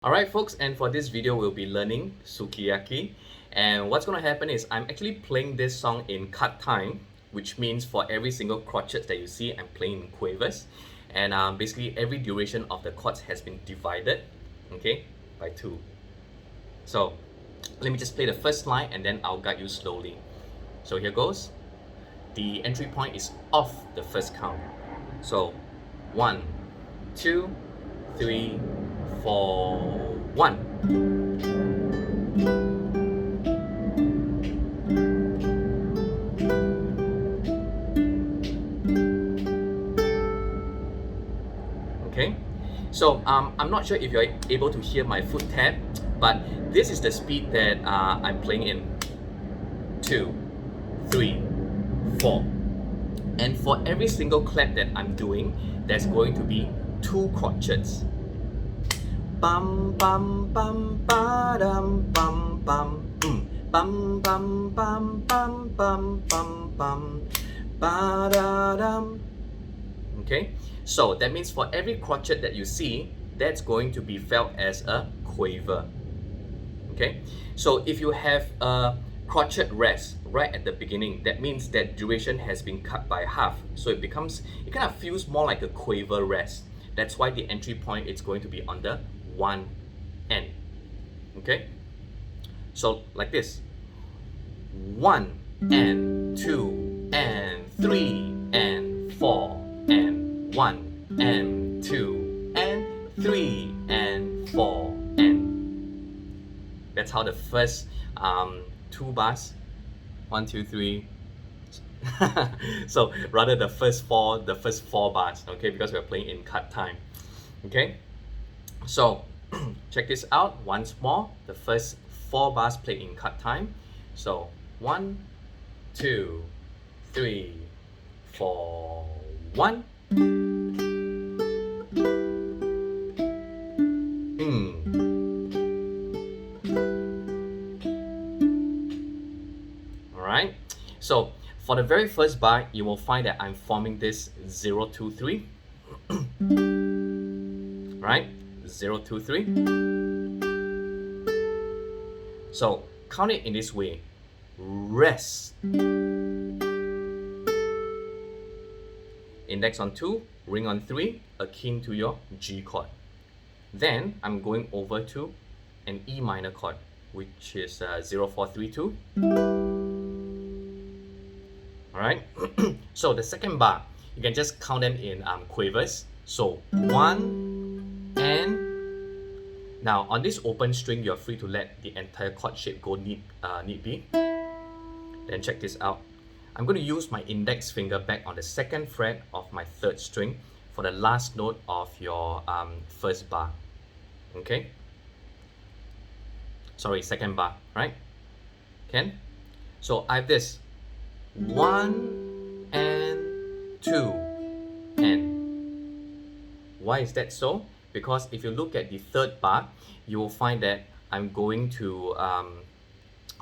Alright folks, and for this video we'll be learning Sukiyaki, and what's going to happen is I'm actually playing this song in cut time, which means for every single crotchet that you see I'm playing in quavers, and basically every duration of the chords has been divided, okay, by 2. So let me just play the first line and then I'll guide you slowly. So here goes. The entry point is off the first count. So 1, 2, 3, 4, 1. Okay, so I'm not sure if you're able to hear my foot tap, but this is the speed that I'm playing in. 2, 3, 4. And for every single clap that I'm doing, there's going to be 2 crotchets. Bum bum bum ba dum bum bum bum bum bum bum bum bum bum ba da dum. Okay, so that means for every crotchet that you see, that's going to be felt as a quaver. Okay, so if you have a crotchet rest right at the beginning, that means that duration has been cut by half, so it kind of feels more like a quaver rest. That's why the entry point is going to be on the 1 end. Okay, so like this: 1 and 2 and 3 and 4 and 1 and 2 and 3 and 4 and. That's how the first 2 bars, 1, 2, 3. So rather the first four bars, okay, because we're playing in cut time. Okay, so check this out once more. The first 4 bars play in cut time. So 1, 2, 3, 4, 1. Alright, so for the very first bar, you will find that I'm forming this 0, 2, 3. Right? 0, 2, 3. So count it in this way: rest, index on 2, ring on 3, akin to your G chord. Then I'm going over to an E minor chord, which is 0, 4, 3, 2. Alright, so the second bar, you can just count them in quavers. So 1 and. Now on this open string, you're free to let the entire chord shape go need be. Then check this out. I'm going to use my index finger back on the 2nd fret of my 3rd string for the last note of your first bar. Okay? Sorry, 2nd bar, right? Can? So I have this 1 and 2 and. Why is that so? Because if you look at the 3rd bar, you will find that I'm going to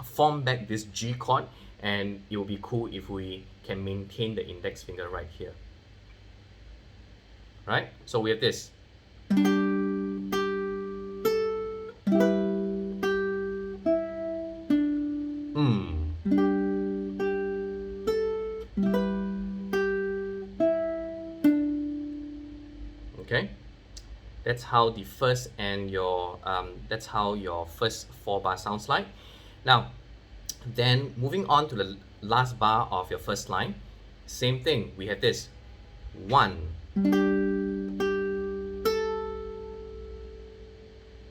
form back this G chord, and it will be cool if we can maintain the index finger right here. Right? So we have this. Okay? That's how the first and your that's how your first 4 bar sounds like. Now, then moving on to the last bar of your first line, same thing. We have this 1.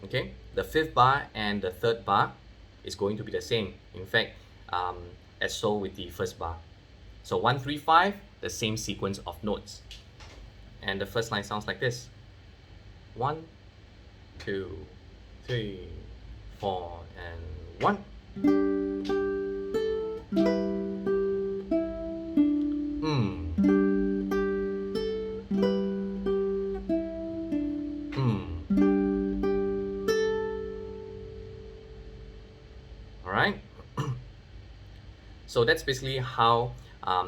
Okay, the 5th bar and the 3rd bar is going to be the same. In fact, as so with the first bar. So 1, 3, 5, the same sequence of notes. And the first line sounds like this: 1, 2, 3, 4, and 1. Alright. So that's basically how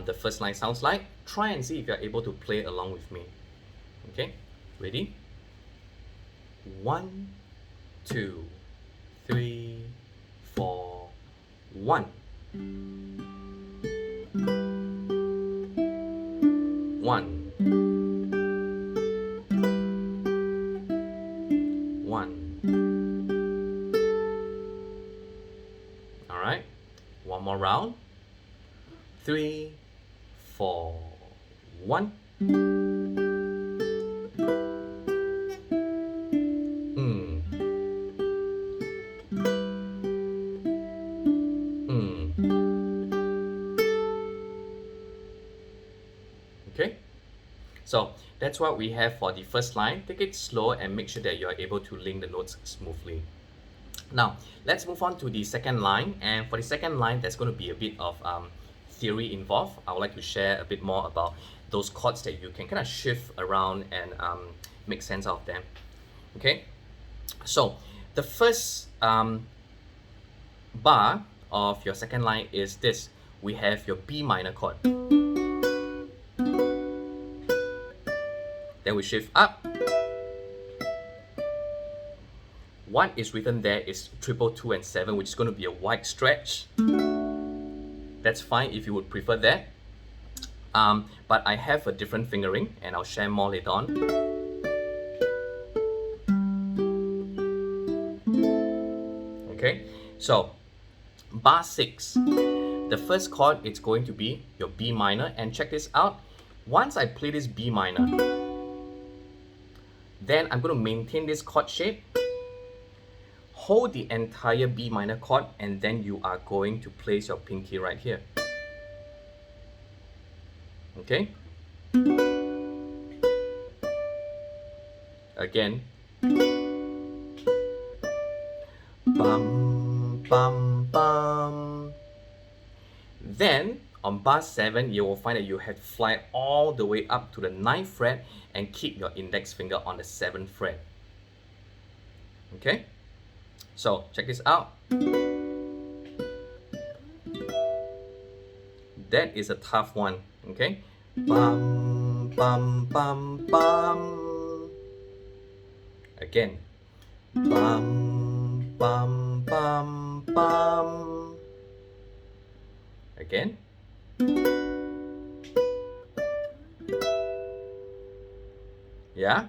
the first line sounds like. Try and see if you're able to play along with me. Okay, ready? 1, 2, 3, 4, 1. 1, 1. All right, one more round. 3, 4, 1. Mm. Mm. Okay, so that's what we have for the first line. Take it slow and make sure that you are able to link the notes smoothly. Now, let's move on to the second line. And for the second line, there's going to be a bit of theory involved. I would like to share a bit more about those chords that you can kind of shift around and make sense of them. Okay, so the first bar of your second line is this. We have your B minor chord. Then we shift up. What is written there is triple 2 and 7, which is going to be a wide stretch. That's fine if you would prefer that. But I have a different fingering and I'll share more later on. Okay, so bar 6. The first chord is going to be your B minor, and check this out. Once I play this B minor, then I'm going to maintain this chord shape, hold the entire B minor chord, and then you are going to place your pinky right here. Okay? Again. Bum, bum, bum. Then, on bar 7, you will find that you have to fly all the way up to the 9th fret and keep your index finger on the 7th fret. Okay? So, check this out. That is a tough one. Okay? Bum, bum, bum, bum. Again. Bum, bum, bum, bum. Again. Yeah?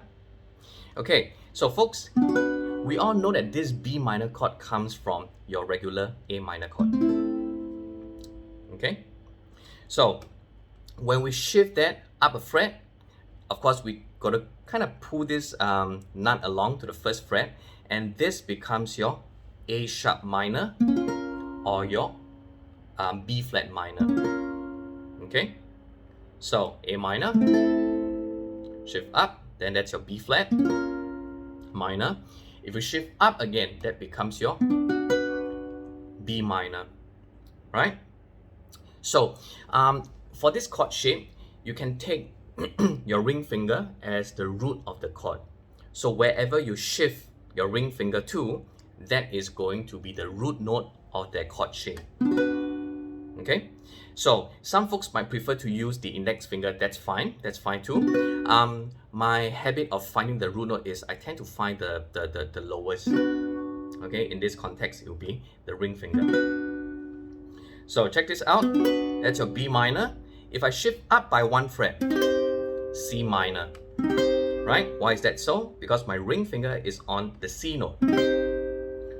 Okay, so folks, we all know that this B minor chord comes from your regular A minor chord. Okay? So, when we shift that up a fret, of course, we got to kind of pull this nut along to the 1st fret, and this becomes your A sharp minor or your B flat minor. Okay? So, A minor, shift up, then that's your B flat minor. If you shift up again, that becomes your B minor, right? So, for this chord shape, you can take your ring finger as the root of the chord. So wherever you shift your ring finger to, that is going to be the root note of that chord shape. Okay, so some folks might prefer to use the index finger. That's fine too. My habit of finding the root note is I tend to find the lowest. Okay, in this context, it will be the ring finger. So check this out. That's your B minor. If I shift up by 1 fret, C minor. Right? Why is that so? Because my ring finger is on the C note.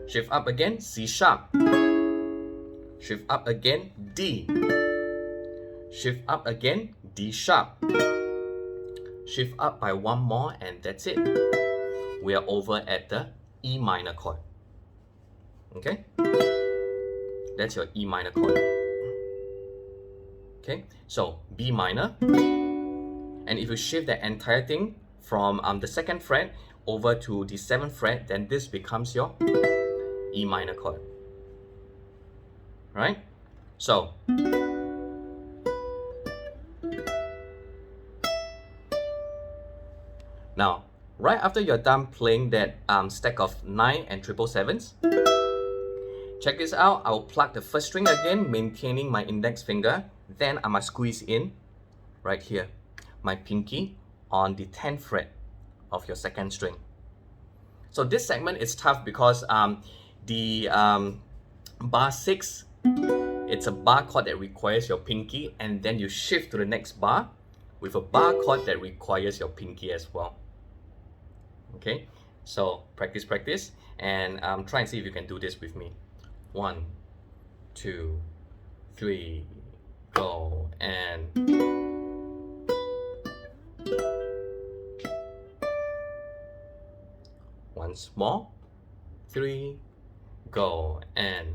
Shift up again, C sharp. Shift up again, D. Shift up again, D sharp. Shift up by 1 more, and that's it. We are over at the E minor chord. Okay? That's your E minor chord. Okay, so B minor. And if you shift the entire thing from the 2nd fret over to the 7th fret, then this becomes your E minor chord. Right? So, now, right after you're done playing that stack of 9 and triple 7s, check this out. I will plug the 1st string again, maintaining my index finger. Then I must squeeze in, right here, my pinky on the 10th fret of your 2nd string. So this segment is tough because the bar 6, it's a bar chord that requires your pinky, and then you shift to the next bar with a bar chord that requires your pinky as well. Okay, so practice, and try and see if you can do this with me. 1, 2, 3, go, and once more. 3, go, and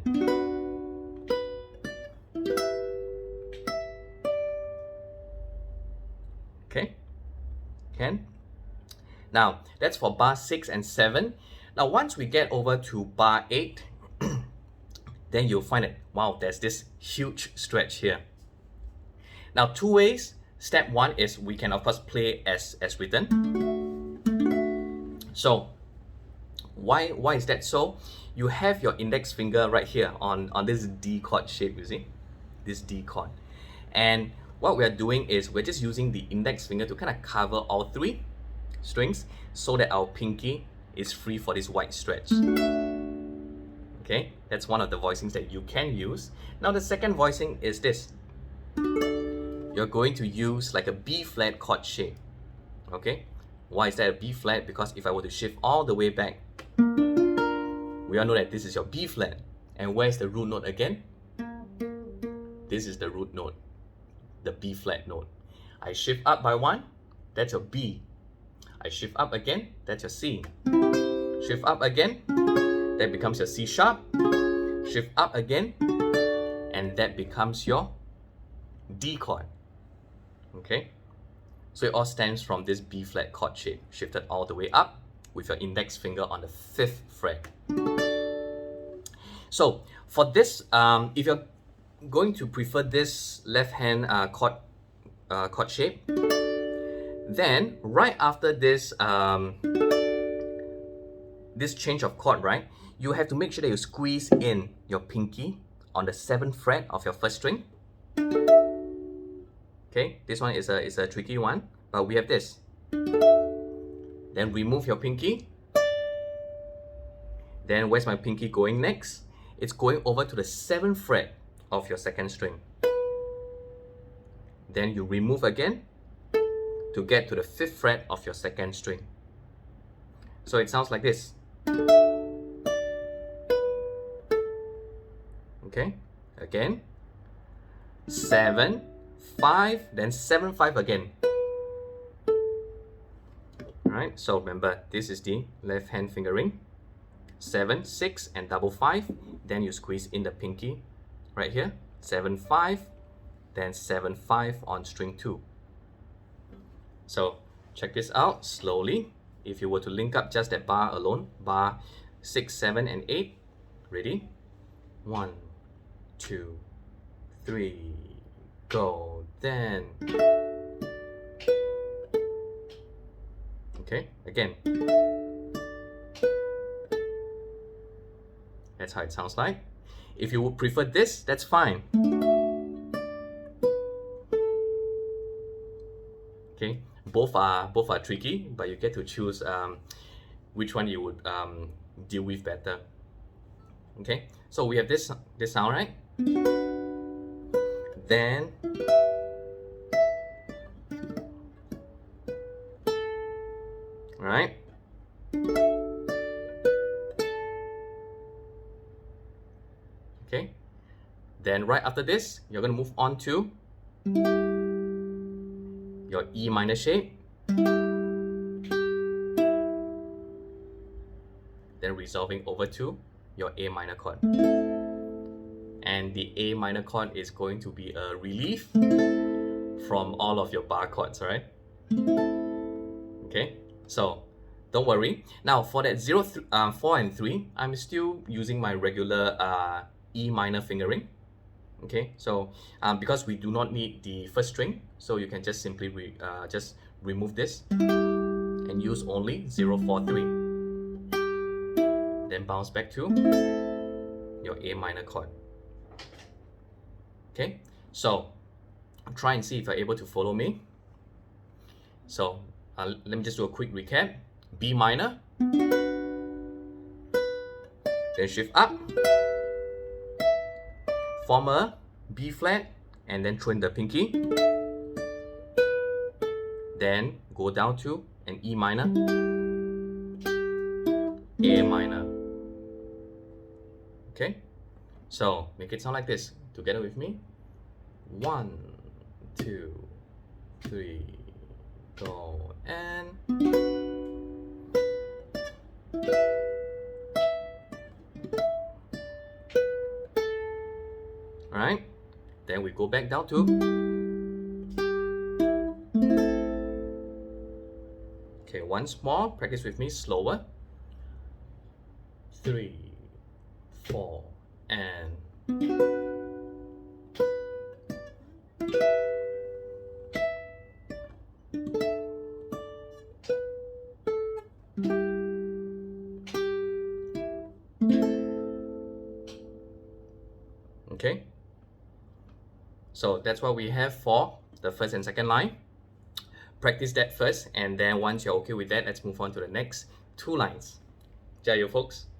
okay, can. Now that's for bar 6 and 7. Now once we get over to bar 8, then you'll find that, wow, there's this huge stretch here. Now 2 ways. Step 1 is we can of course play as written. So why is that so? You have your index finger right here on this D chord shape, you see? This D chord. And what we are doing is we're just using the index finger to kind of cover all 3 strings so that our pinky is free for this wide stretch. Okay, that's one of the voicings that you can use. Now the second voicing is this. You're going to use like a B flat chord shape. Okay, why is that a B flat? Because if I were to shift all the way back, we all know that this is your B flat. And where's the root note again? This is the root note, the B flat note. I shift up by 1, that's your B. I shift up again, that's your C. Shift up again, that becomes your C sharp. Shift up again, and that becomes your D chord. Okay, so it all stems from this B flat chord shape, shifted all the way up with your index finger on the 5th fret. So for this, if you're going to prefer this left hand chord shape, then right after this this change of chord, right, you have to make sure that you squeeze in your pinky on the 7th fret of your 1st string. Okay, this one is a tricky one, but we have this. Then remove your pinky. Then where's my pinky going next? It's going over to the 7th fret of your 2nd string. Then you remove again to get to the 5th fret of your 2nd string. So it sounds like this. Okay, again. 7, 5, then 7, 5 again. Alright, so remember, this is the left hand fingering. 7, 6, and double 5. Then you squeeze in the pinky right here. 7, 5, then 7, 5 on string 2. So check this out slowly. If you were to link up just that bar alone, bar 6, 7, and 8. Ready? 1, 2, 3, go. Then okay, again. That's how it sounds like. If you would prefer this, that's fine. Okay, both are tricky, but you get to choose which one you would deal with better. Okay, so we have this sound, right? Then right? Okay, then right after this, you're going to move on to your E minor shape, then resolving over to your A minor chord. And the A minor chord is going to be a relief from all of your bar chords, right? Okay, so don't worry. Now for that 0, 4, and 3, I'm still using my regular E minor fingering. Okay, so because we do not need the 1st string, so you can just simply just remove this and use only 0, 4, 3. Then bounce back to your A minor chord. Okay, so try and see if you're able to follow me. So let me just do a quick recap. B minor, then shift up, form a B flat, and then throw in the pinky, then go down to an E minor, A minor. Okay, so make it sound like this together with me. 1, 2, 3, go, and alright, then we go back down to okay, once more, practice with me slower. 3, 4, and okay, so that's what we have for the first and second line. Practice that first, and then once you're okay with that, let's move on to the next 2 lines. 加油 folks!